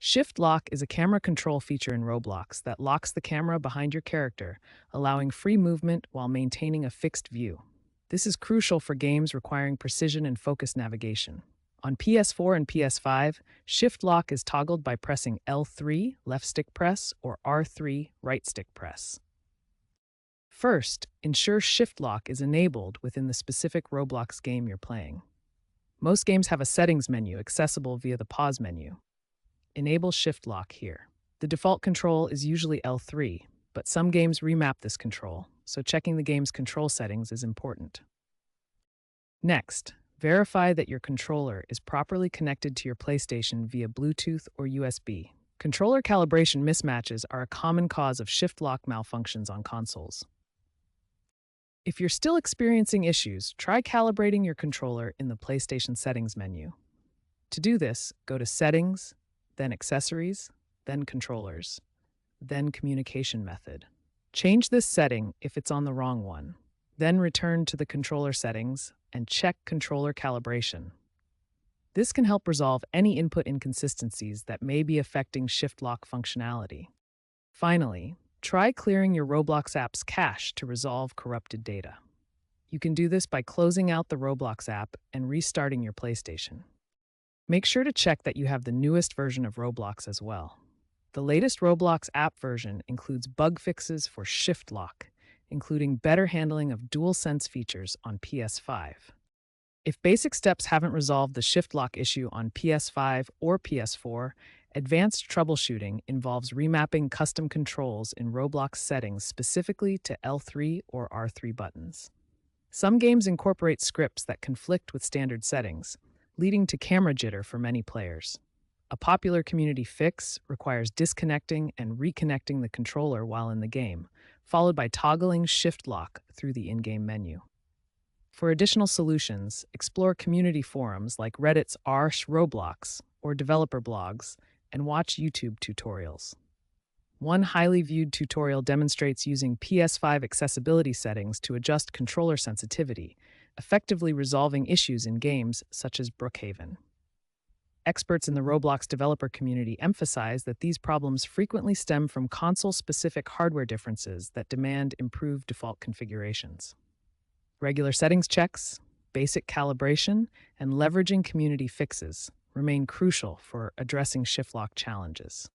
Shift lock is a camera control feature in Roblox that locks the camera behind your character, allowing free movement while maintaining a fixed view. This is crucial for games requiring precision and focused navigation. On PS4 and PS5, shift lock is toggled by pressing L3 left stick press or R3 right stick press. First, ensure shift lock is enabled within the specific Roblox game you're playing. Most games have a settings menu accessible via the pause menu. Enable shift lock here. The default control is usually L3, but some games remap this control, so checking the game's control settings is important. Next, verify that your controller is properly connected to your PlayStation via Bluetooth or USB. Controller calibration mismatches are a common cause of shift lock malfunctions on consoles. If you're still experiencing issues, try calibrating your controller in the PlayStation settings menu. To do this, go to Settings, then Accessories, then Controllers, then Communication Method. Change this setting if it's on the wrong one. Then return to the controller settings and check controller calibration. This can help resolve any input inconsistencies that may be affecting shift lock functionality. Finally, try clearing your Roblox app's cache to resolve corrupted data. You can do this by closing out the Roblox app and restarting your PlayStation. Make sure to check that you have the newest version of Roblox as well. The latest Roblox app version includes bug fixes for shift lock, including better handling of DualSense features on PS5. If basic steps haven't resolved the shift lock issue on PS5 or PS4, advanced troubleshooting involves remapping custom controls in Roblox settings specifically to L3 or R3 buttons. Some games incorporate scripts that conflict with standard settings, leading to camera jitter for many players. A popular community fix requires disconnecting and reconnecting the controller while in the game, followed by toggling shift lock through the in-game menu. For additional solutions, explore community forums like Reddit's r/Roblox or developer blogs, and watch YouTube tutorials. One highly viewed tutorial demonstrates using PS5 accessibility settings to adjust controller sensitivity, effectively resolving issues in games such as Brookhaven. Experts in the Roblox developer community emphasize that these problems frequently stem from console-specific hardware differences that demand improved default configurations. Regular settings checks, basic calibration, and leveraging community fixes remain crucial for addressing shift lock challenges.